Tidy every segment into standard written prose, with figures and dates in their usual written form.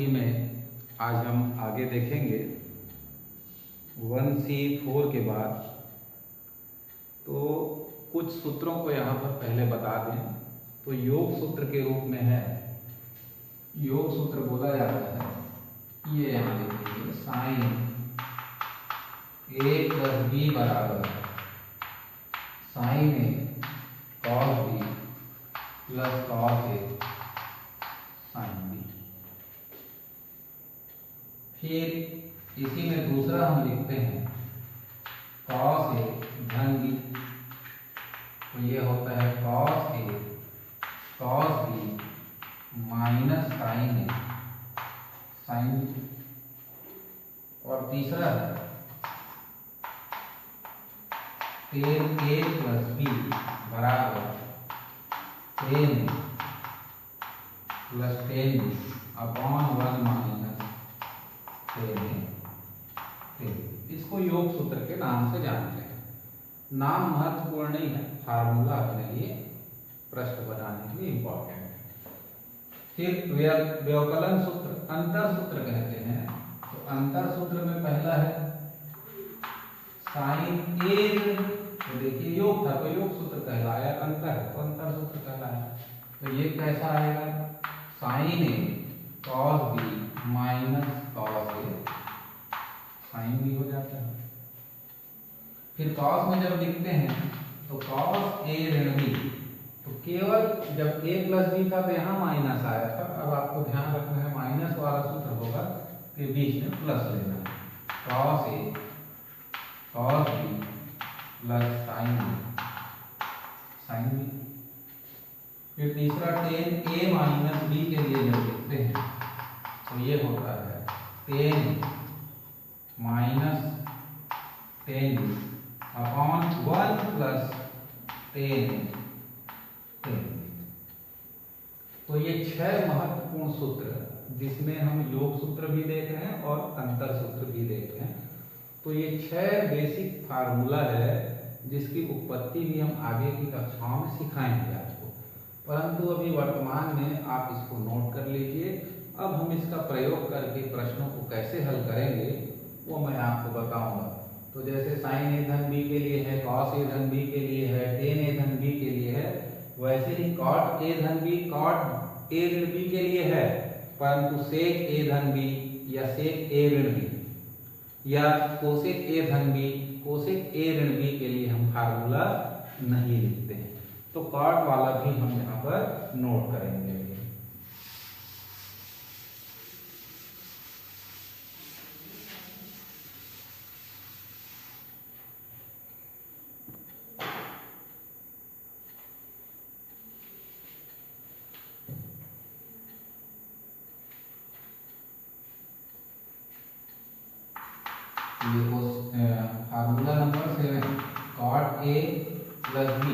स्थिति में आज हम आगे देखेंगे 1C4 के बाद। तो कुछ सूत्रों को यहाँ पर पहले बता दें। तो योग सूत्र के रूप में है, योग सूत्र बोला जाता है, ये यहाँ लिखेंगे, साइन A प्लस बी बराबर sign A cos B plus cos A sine B. फिर इसी में दूसरा हम लिखते हैं कॉस ए धन बी, तो ये होता है cos A cos B minus sine A sine B. और तीसरा है टेन ए प्लस बी बराबर tan A plus tan B upon 1 minus tan A tan. इसको योग सूत्र के नाम से जानते हैं। नाम महत्वपूर्ण नहीं है, फार्मूला अपने लिए प्रश्न बनाने के लिए इंपॉर्टेंट है। फिर व्यवकलन सूत्र, अंतर सूत्र कहते हैं। तो अंतर सूत्र में पहला है साइन ए, तो देखिए योग था तो योग सूत्र कहलाया, अंतर है तो अंतर सूत्र कहलाया। तो ये कैसा आएगा, sign A cos B minus cos A sine B हो जाता है। फिर कॉस में जब लिखते हैं तो कॉस ए ऋण बी, तो केवल जब ए प्लस बी था तो यहाँ माइनस आया था। अब आपको ध्यान रखना है माइनस वाला सूत्र होगा फिर बीच में प्लस लेना है, cos A cos B plus sine B. फिर तीसरा टेन ए माइनस बी के लिए जब लिखते हैं तो ये होता है ten minus ten B upon 1 plus ten. तो ये 6 महत्वपूर्ण सूत्र जिसमें हम योग सूत्र भी देख रहे हैं और अंतर सूत्र भी देख रहे हैं। तो ये 6 बेसिक फार्मूला है जिसकी उत्पत्ति भी हम आगे की कक्षाओं में सिखाएंगे आपको, परंतु अभी वर्तमान में आप इसको नोट कर लीजिए। अब हम इसका प्रयोग करके प्रश्नों को कैसे हल करेंगे वो मैं आपको बताऊंगा। तो जैसे साइन ए धन बी के लिए है, कॉस ए धन बी के लिए है, टेन ए धन बी के लिए है, वैसे ही कॉट ए धन बी कॉट ए ऋण बी के लिए है, परंतु सेक ए धन बी या सेक ए ऋण बी या कोसेक ए धन बी कोसेक ए ऋण बी के लिए हम फार्मूला नहीं लिखते हैं। तो कॉट वाला भी हम यहाँ पर नोट करेंगे। Formula number 7, cot A plus B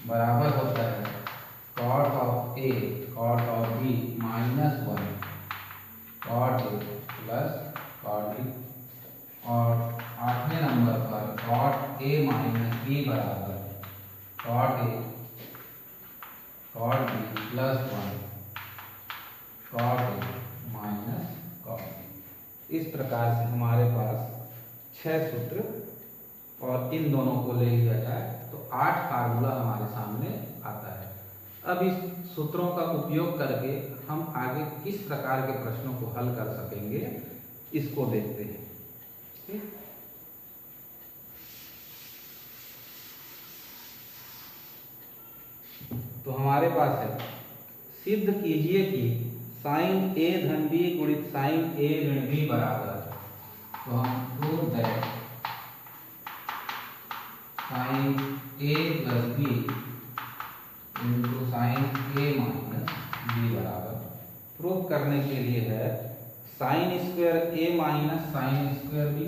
बराबर होता है cot of A cot of B minus 1 cot A plus cot B. और 8वें नंबर पर कॉट ए माइनस बी बराबर cot A cot B plus 1 cot A minus cot B. इस प्रकार से हमारे पास 6 सूत्र, और इन दोनों को ले लिया जाए तो 8 फार्मूला हमारे सामने आता है। अब इस सूत्रों का उपयोग करके हम आगे किस प्रकार के प्रश्नों को हल कर सकेंगे इसको देखते हैं। ठीक? तो हमारे पास है, सिद्ध कीजिए कि साइन ए धन बी गुणित साइन ए ऋण बी बराबर, तो हम prove that sine A plus B into sine A minus B बराबर। प्रूव करने के लिए है sine square A minus sine square B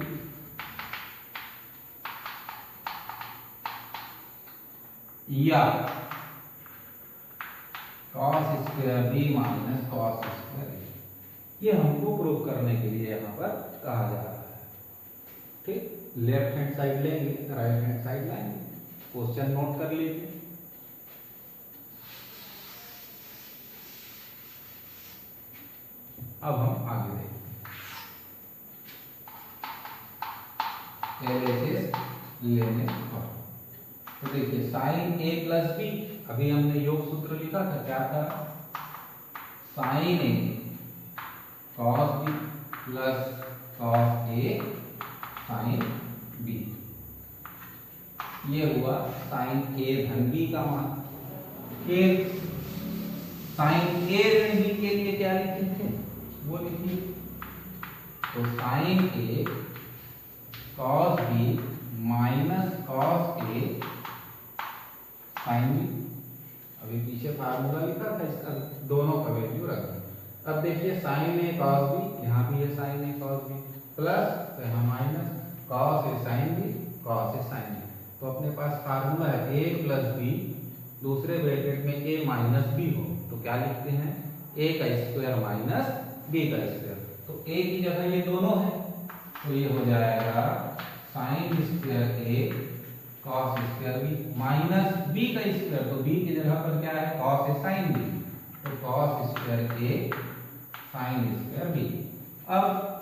या cos square B minus cos square A. ये हमको प्रूव करने के लिए यहाँ पर कहा जा रहा है। ठीक, लेफ्ट हैंड साइड लेंगे, राइट हैंड साइड लाएंगे, क्वेश्चन नोट कर लीजिए। अब हम आगे देखते हैं LHS लेने पर। तो देखिए साइन ए प्लस बी, अभी हमने योग सूत्र लिखा था, क्या था, sign A cos B plus cos A sine B, ये हुआ साइन ए धन बी का मान। फिर साइन ए ऋण बी के लिए क्या लिखे थे वो लिखिए, तो sign A cos B minus cos A sine B. अभी पीछे फार्मूला लिखा था इसका, दोनों का वैल्यू रख दें। अब देखिए साइन ए कॉस बी, यहाँ भी है साइन ए कॉस बी, प्लस यहाँ minus cos A sine B, cos A sine B. तो अपने पास फार्मूला है ए प्लस बी, दूसरे ब्रैकेट में ए माइनस बी हो, तो क्या लिखते हैं, ए का स्क्वायर माइनस बी का स्क्वायर। तो ए की जगह ये दोनों है, तो ये हो जाएगा sine square A cos square B minus B का स्क्वायर, तो बी की जगह पर क्या है, कॉस ए साइन बी, तो cos square A sine square B. अब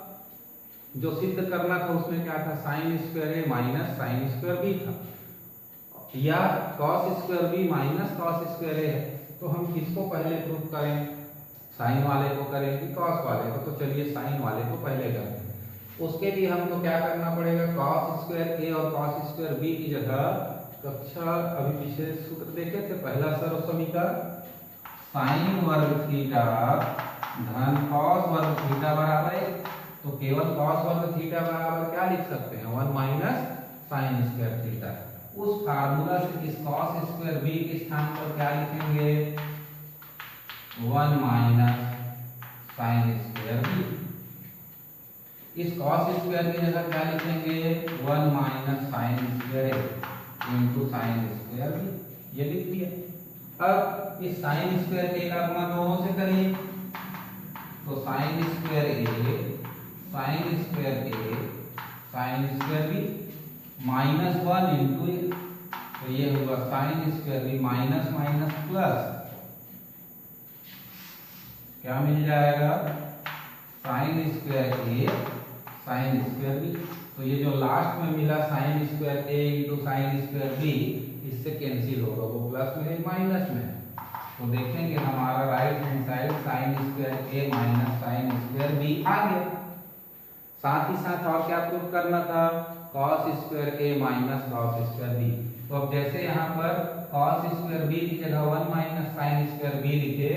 जो सिद्ध करना था उसमें क्या था, sine square A minus sine square B था, या cos square B minus cos square A है। तो हम किसको पहले प्रूव करें, साइन वाले को करें कि कॉस वाले को, तो चलिए साइन वाले को पहले करते हैं। उसके लिए हमको क्या करना पड़ेगा, कॉस स्क्वायर ए और कॉस स्क्वायर बी की जगह कक्षा अभी पीछे सूत्र देखे थे, पहला सर्व समीकरण साइन वर्ग थीटा धन कॉस वर्ग थीटा बराबर 1, तो केवल कॉस वर्ग थीटा बराबर क्या लिख सकते हैं, 1 माइनस साइन स्क्वायर थीटा। उस फार्मूला से इस कॉस स्क्वायर बी के स्थान पर क्या लिखेंगे, 1 माइनस साइन स्क्वायर बी। इस कॉस स्क्वायर की जगह क्या लिखेंगे, 1 minus sine square into sine square B, ये लिख दिया। अब इस साइन स्क्वायर ए का गुणा दोनों से करिए, तो sine square A sine square A sine square B minus 1 into, तो ये होगा sine square B minus minus plus, क्या मिल जाएगा, sine square A sine square B. तो ये जो लास्ट में मिला sine square A into sine square B, इससे कैंसिल होगा, वो प्लस में माइनस में, तो देखेंगे हमारा right hand side sine square A minus sine square B आ गया। साथ ही साथ और क्या प्रूव करना था, cos square A minus cos square B. तो अब जैसे यहाँ पर कॉस स्क्वायर बी की जगह 1 माइनस साइन स्क्वायर बी लिखे,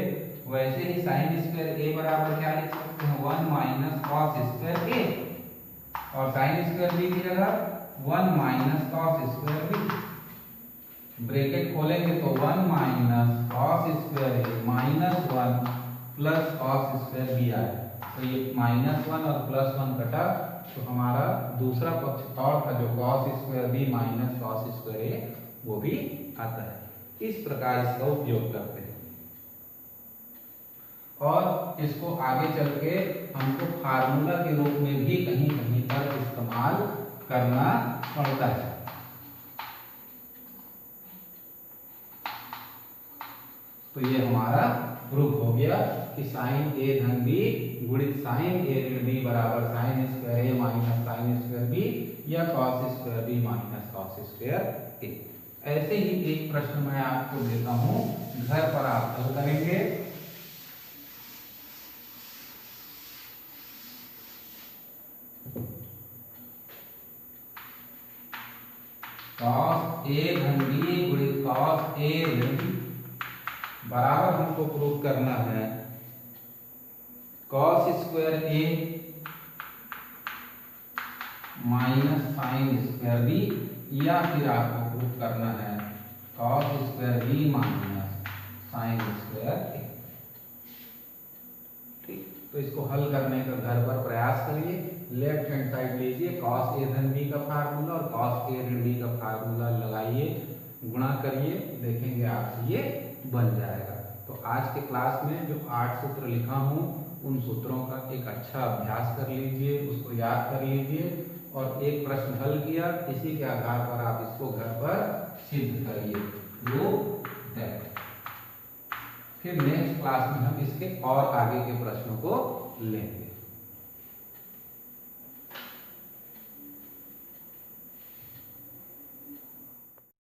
वैसे ही साइन स्क्वायर ए बराबर क्या लिख सकते हैं, 1 माइनस कॉस स्क्वायर ए, और साइन स्क्वायर बी की जगह 1 minus cos square B. Bracket खोलेंगे तो 1 minus cos square A minus 1 plus cos square B आए, तो ये -1 और +1 कटा, तो हमारा दूसरा पक्ष और था जो cos square B minus cos square A, वो भी आता है। इस प्रकार इसका उपयोग करते हैं, और इसको आगे चल के हमको फार्मूला के रूप में भी कहीं कहीं पर इस्तेमाल करना पड़ता है। तो ये हमारा प्रूफ हो गया कि साइन ए धन बी गुणित साइन ए ऋण बी बराबर sine square A minus sine square B, या cos square B minus cos square A. ऐसे ही एक प्रश्न मैं आपको देता हूं, घर पर आप हल करेंगे। कॉस ए धन बी गुणित कॉस ए ऋण बी बराबर हमको प्रूव करना है cos square A minus sine square B, या फिर आपको प्रूव करना है cos square B minus sine square A. ठीक, तो इसको हल करने का घर पर प्रयास करिए। लेफ्ट हैंड साइड लीजिए, कॉस ए धन बी का फार्मूला और कॉस ए ऋण बी का फार्मूला लगाइए, गुणा करिए, देखेंगे आपसे ये बन जाएगा। तो आज के क्लास में जो 8 सूत्र लिखा हूँ, उन सूत्रों का एक अच्छा अभ्यास कर लीजिए, उसको याद कर लीजिए, और एक प्रश्न हल किया, इसी के आधार पर आप इसको घर पर सिद्ध करिए। फिर नेक्स्ट क्लास में हम इसके और आगे के प्रश्नों को लेंगे।